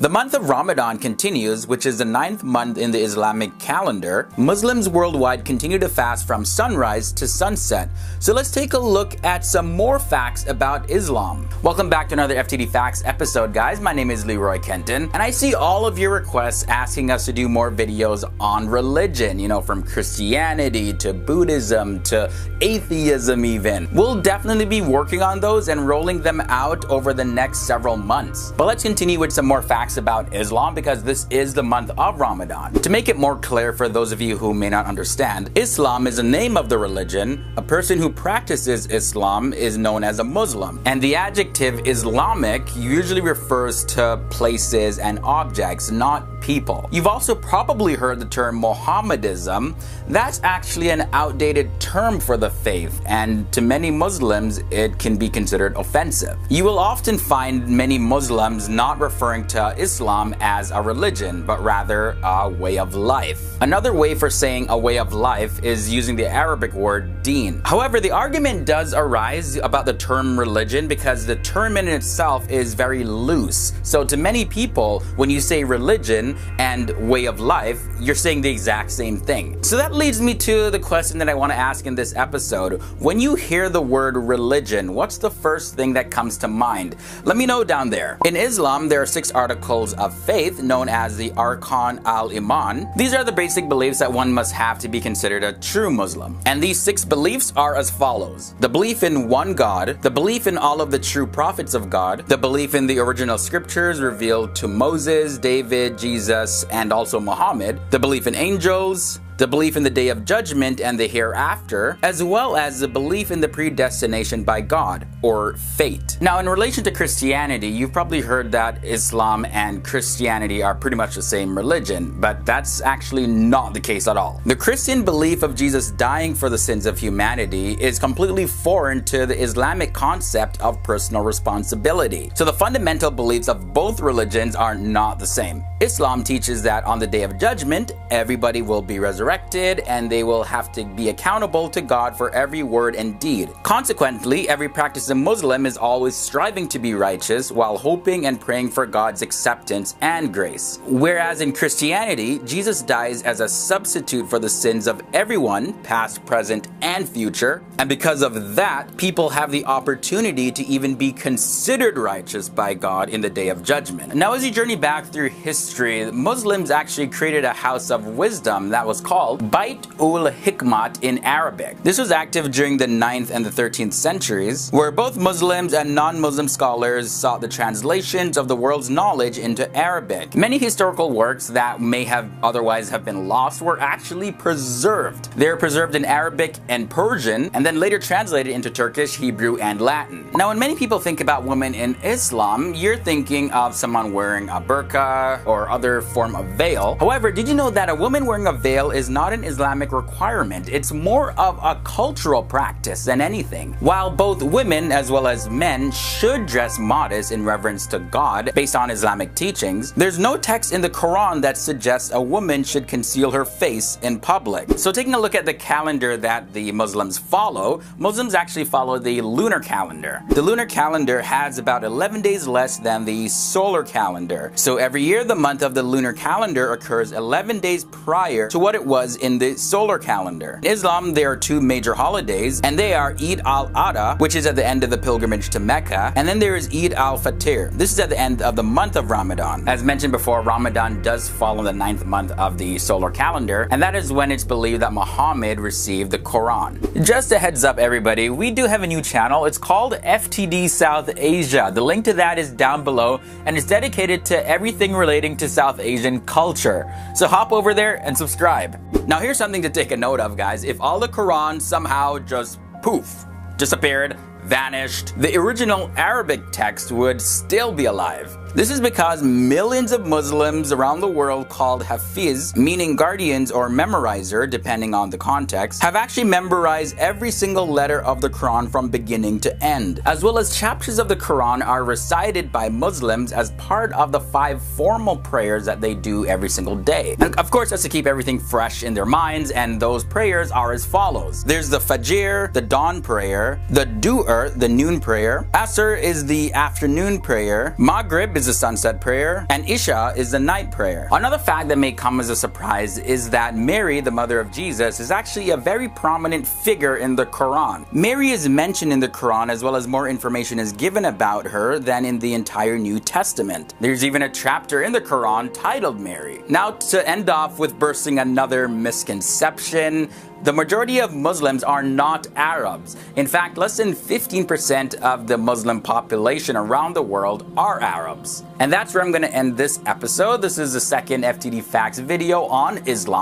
The month of Ramadan continues, which is the 9th month in the Islamic calendar. Muslims worldwide continue to fast from sunrise to sunset. So let's take a look at some more facts about Islam. Welcome back to another FTD Facts episode, guys. My name is Leroy Kenton, and I see all of your requests asking us to do more videos on religion, from Christianity to Buddhism to atheism even. We'll definitely be working on those and rolling them out over the next several months. But let's continue with some more facts about Islam, because this is the month of Ramadan. To make it more clear for those of you who may not understand, Islam is the name of the religion. A person who practices Islam is known as a Muslim. And the adjective Islamic usually refers to places and objects, not people. You've also probably heard the term Mohammedism. That's actually an outdated term for the faith, and to many Muslims it can be considered offensive. You will often find many Muslims not referring to Islam as a religion, but rather a way of life. Another way for saying a way of life is using the Arabic word deen. However, the argument does arise about the term religion because the term in itself is very loose. So to many people, when you say religion and way of life, you're saying the exact same thing. So that leads me to the question that I want to ask in this episode. When you hear the word religion, what's the first thing that comes to mind? Let me know down there. In Islam, there are 6 articles of faith known as the Arkan al-Iman. These are the basic beliefs that one must have to be considered a true Muslim. And these 6 beliefs are as follows: the belief in one God, the belief in all of the true prophets of God, the belief in the original scriptures revealed to Moses, David, Jesus, and also Muhammad, the belief in angels, the belief in the day of judgment and the hereafter, as well as the belief in the predestination by God, or fate. Now, in relation to Christianity, you've probably heard that Islam and Christianity are pretty much the same religion, but that's actually not the case at all. The Christian belief of Jesus dying for the sins of humanity is completely foreign to the Islamic concept of personal responsibility. So the fundamental beliefs of both religions are not the same. Islam teaches that on the day of judgment, everybody will be resurrected and they will have to be accountable to God for every word and deed. Consequently, every practicing Muslim is always striving to be righteous while hoping and praying for God's acceptance and grace. Whereas in Christianity, Jesus dies as a substitute for the sins of everyone, past, present, and future. And because of that, people have the opportunity to even be considered righteous by God in the day of judgment. Now, as you journey back through history, Muslims actually created a house of wisdom that was called Bait ul Hikmat in Arabic. This was active during the 9th and the 13th centuries, where both Muslims and non-Muslim scholars sought the translations of the world's knowledge into Arabic. Many historical works that may have otherwise have been lost were actually preserved. They were preserved in Arabic and Persian, and then later translated into Turkish, Hebrew, and Latin. Now, when many people think about women in Islam, you're thinking of someone wearing a burqa or other form of veil. However, did you know that a woman wearing a veil is not an Islamic requirement? It's more of a cultural practice than anything. While both women as well as men should dress modest in reverence to God based on Islamic teachings, there's no text in the Quran that suggests a woman should conceal her face in public. So taking a look at the calendar that the Muslims follow, Muslims actually follow the lunar calendar. The lunar calendar has about 11 days less than the solar calendar. So every year the month of the lunar calendar occurs 11 days prior to what it was in the solar calendar. In Islam, there are 2 major holidays, and they are Eid al-Adha, which is at the end of the pilgrimage to Mecca, and then there is Eid al-Fitr. This is at the end of the month of Ramadan. As mentioned before, Ramadan does fall in the 9th month of the solar calendar, and that is when it's believed that Muhammad received the Quran. Just a heads up, everybody, we do have a new channel. It's called FTD South Asia. The link to that is down below, and it's dedicated to everything relating to South Asian culture. So hop over there and subscribe. Now, here's something to take a note of, guys. If all the Quran somehow just poof, disappeared, vanished, the original Arabic text would still be alive. This is because millions of Muslims around the world called Hafiz, meaning guardians or memorizer depending on the context, have actually memorized every single letter of the Quran from beginning to end. As well as chapters of the Quran are recited by Muslims as part of the 5 formal prayers that they do every single day. And of course, that's to keep everything fresh in their minds, and those prayers are as follows. There's the Fajr, the dawn prayer, the Du'er, the noon prayer, Asr is the afternoon prayer, Maghrib is is the sunset prayer, and Isha is the night prayer. Another fact that may come as a surprise is that Mary, the mother of Jesus, is actually a very prominent figure in the Quran. Mary is mentioned in the Quran, as well as more information is given about her than in the entire New Testament. There's even a chapter in the Quran titled Mary. Now, to end off with bursting another misconception, the majority of Muslims are not Arabs. In fact, less than 15% of the Muslim population around the world are Arabs. And that's where I'm going to end this episode. This is the second FTD Facts video on Islam.